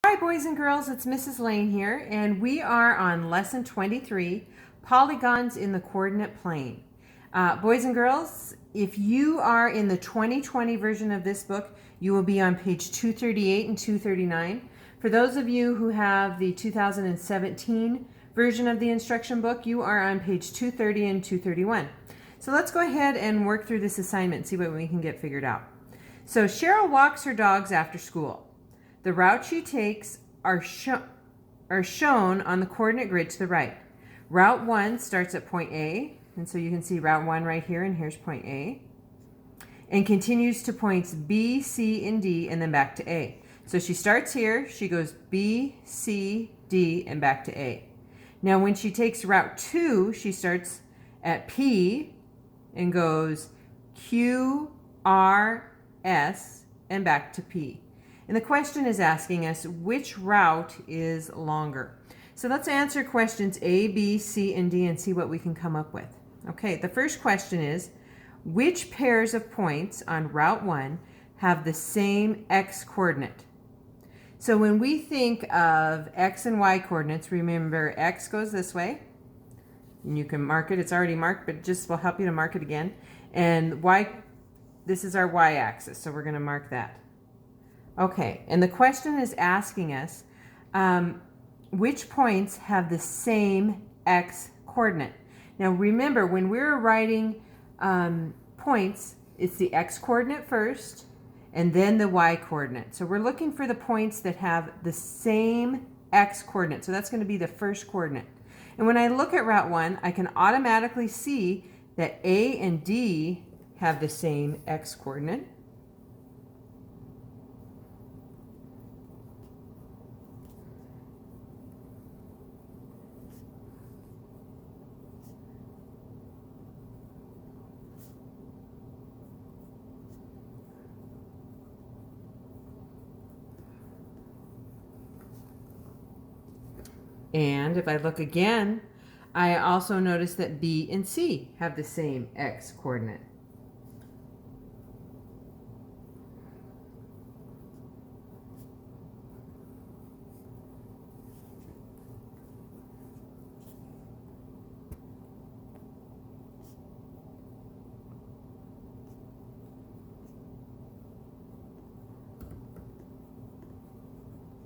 Hi boys and girls, it's Mrs. Lane here, and we are on lesson 23, Polygons in the Coordinate Plane. Boys and girls, if you are in the 2020 version of this book, you will be on page 238 and 239. For those of you who have the 2017 version of the instruction book, you are on page 230 and 231. So let's go ahead and work through this assignment and see what we can get figured out. So Cheryl walks her dogs after school. The route she takes are shown on the coordinate grid to the right. Route 1 starts at point A, and so you can see Route 1 right here, and here's point A, and continues to points B, C, and D, and then back to A. So she starts here, she goes B, C, D, and back to A. Now when she takes Route 2, she starts at P and goes Q, R, S, and back to P. And the question is asking us which route is longer. So let's answer questions A, B, C, and D and see what we can come up with. Okay, the first question is, which pairs of points on Route 1 have the same x coordinate? So when we think of x and y coordinates, remember x goes this way, and you can mark it. It's already marked, but it just will help you to mark it again. And y, this is our y-axis, so we're going to mark that. Okay, and the question is asking us which points have the same x coordinate. Now remember, when we're writing points, it's the x coordinate first and then the y coordinate. So we're looking for the points that have the same x coordinate. So that's going to be the first coordinate. And when I look at Route 1, I can automatically see that A and D have the same x coordinate. And if I look again, I also notice that B and C have the same x coordinate.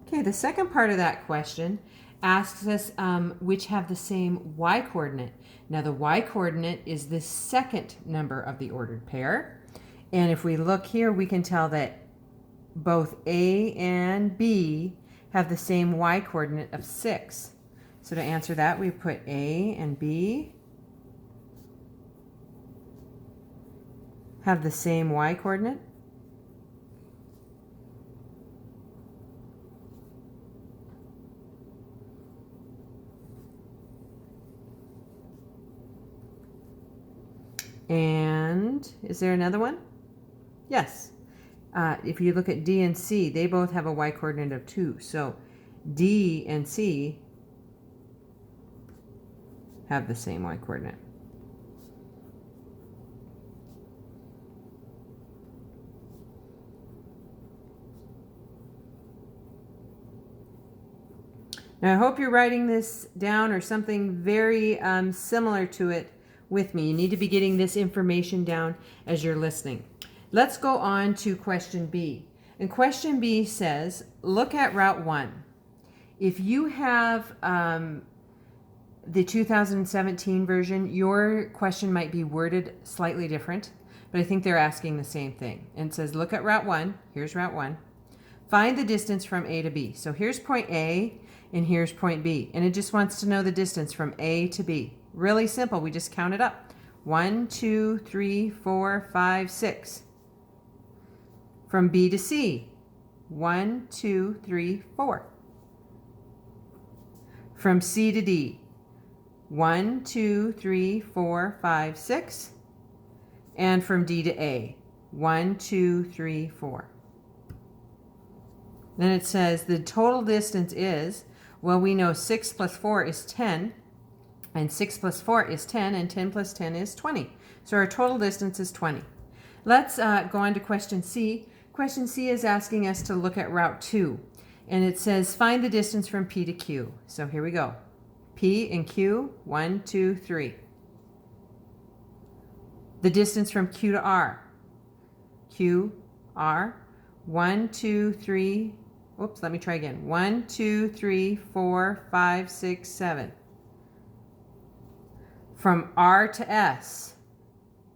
Okay, the second part of that question asks us which have the same y coordinate. Now the y coordinate is the second number of the ordered pair. And if we look here, we can tell that both A and B have the same y coordinate of 6. So to answer that, we put A and B have the same y coordinate. And is there another one? Yes. If you look at D and C, they both have a y coordinate of 2. So D and C have the same y coordinate. Now I hope you're writing this down or something very similar to it with me. You need to be getting this information down as you're listening. Let's go on to question B. And question B says, look at Route 1. If you have the 2017 version, your question might be worded slightly different, but I think they're asking the same thing. And it says, look at Route 1. Here's Route 1. Find the distance from A to B. So here's point A and here's point B. And it just wants to know the distance from A to B. Really simple. We just count it up. 1, 2, 3, 4, 5, 6. From B to C. 1, 2, 3, 4. From C to D. 1, 2, 3, 4, 5, 6. And from D to A. 1, 2, 3, 4. Then it says the total distance is, well, we know 6 plus 4 is 10. And 6 plus 4 is 10, and 10 plus 10 is 20. So our total distance is 20. Let's go on to question C. Question C is asking us to look at Route 2. and it says find the distance from P to Q. So here we go. P and Q, 1, 2, 3. The distance from Q to R. Q, R, 1, 2, 3. Oops, let me try again. 1, 2, 3, 4, 5, 6, 7. From R to S,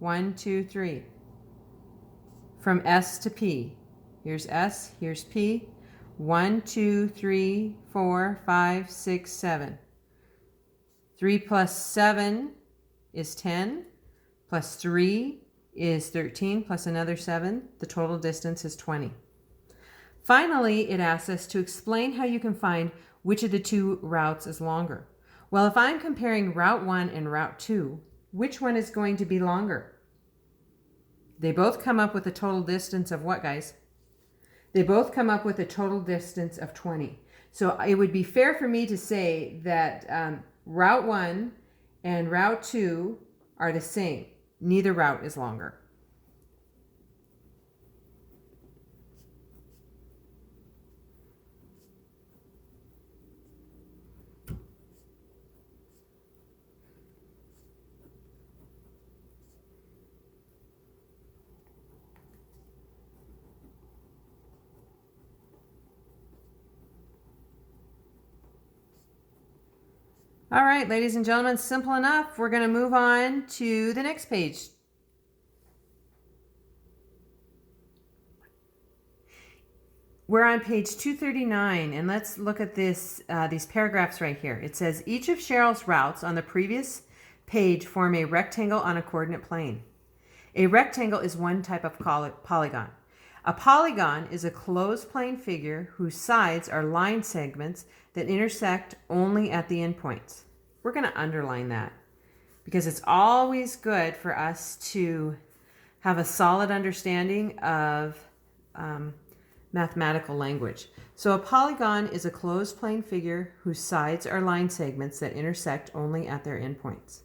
1, 2, 3. From S to P. Here's S, here's P. 1, 2, 3, 4, 5, 6, 7. 3 plus 7 is 10, plus 3 is 13, plus another 7. The total distance is 20. Finally, it asks us to explain how you can find which of the two routes is longer. Well, if I'm comparing Route 1 and Route 2, which one is going to be longer? They both come up with a total distance of what, guys? They both come up with a total distance of 20. So it would be fair for me to say that Route 1 and Route 2 are the same. Neither route is longer. All right, ladies and gentlemen, simple enough. We're going to move on to the next page. We're on page 239, and let's look at this. These paragraphs right here. It says, each of Cheryl's routes on the previous page form a rectangle on a coordinate plane. A rectangle is one type of polygon. A polygon is a closed plane figure whose sides are line segments that intersect only at the endpoints. We're going to underline that because it's always good for us to have a solid understanding of mathematical language. So a polygon is a closed plane figure whose sides are line segments that intersect only at their endpoints.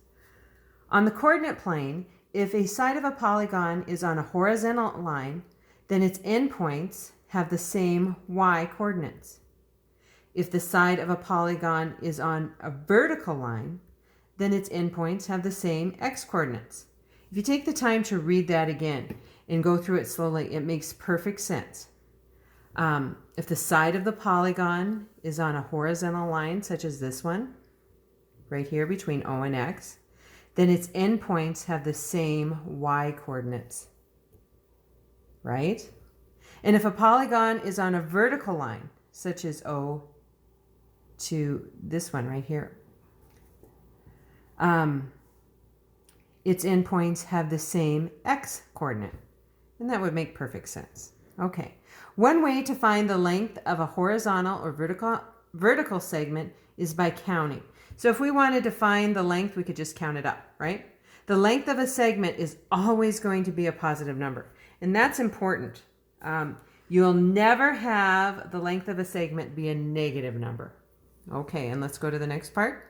On the coordinate plane, if a side of a polygon is on a horizontal line, then its endpoints have the same y coordinates. If the side of a polygon is on a vertical line, then its endpoints have the same x coordinates. If you take the time to read that again and go through it slowly, it makes perfect sense. If the side of the polygon is on a horizontal line, such as this one, right here between O and X, then its endpoints have the same y coordinates, right? And if a polygon is on a vertical line, such as O to this one right here, its endpoints have the same x coordinate, and that would make perfect sense. Okay, one way to find the length of a horizontal or vertical segment is by counting. So if we wanted to find the length, we could just count it up, right? The length of a segment is always going to be a positive number, and that's important. You'll never have the length of a segment be a negative number. Okay, and let's go to the next part.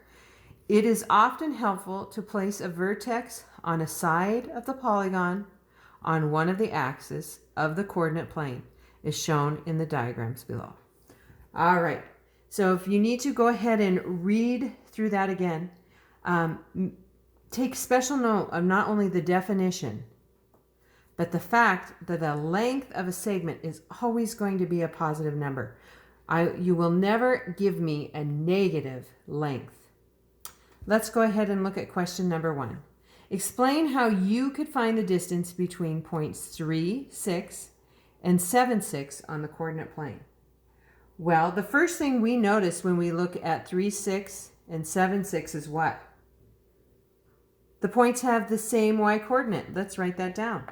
It is often helpful to place a vertex on a side of the polygon on one of the axes of the coordinate plane, as shown in the diagrams below. All right, so if you need to go ahead and read through that again, take special note of not only the definition, but the fact that the length of a segment is always going to be a positive number. You will never give me a negative length. Let's go ahead and look at question number 1. Explain how you could find the distance between points 3, 6, and 7, 6 on the coordinate plane. Well, the first thing we notice when we look at 3, 6, and 7, 6 is what? The points have the same y coordinate. Let's write that down.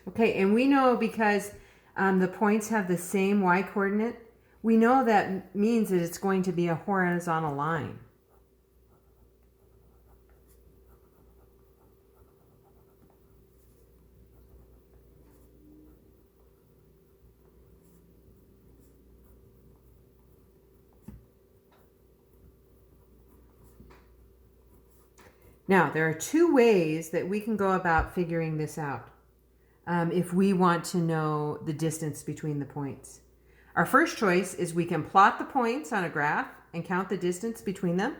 Okay, and we know because the points have the same y coordinate, we know that means that it's going to be a horizontal line. Now, there are two ways that we can go about figuring this out if we want to know the distance between the points. Our first choice is we can plot the points on a graph and count the distance between them.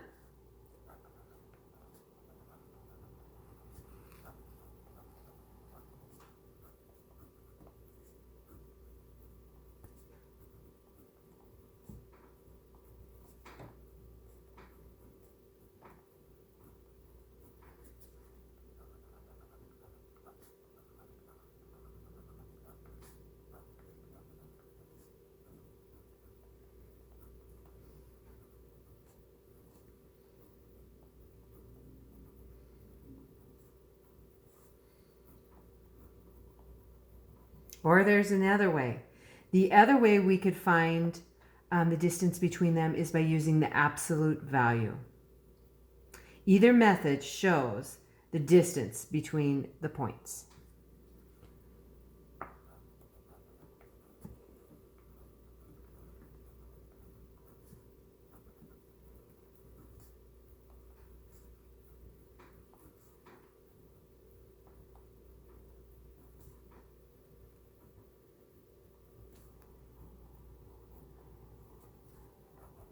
Or there's another way. The other way we could find the distance between them is by using the absolute value. Either method shows the distance between the points.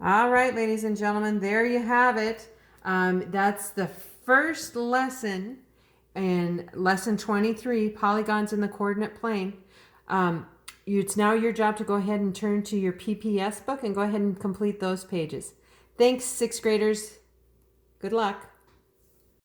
All right, ladies and gentlemen, there you have it. That's the first lesson in lesson 23, Polygons in the Coordinate Plane. It's now your job to go ahead and turn to your PPS book and go ahead and complete those pages. Thanks, sixth graders. Good luck.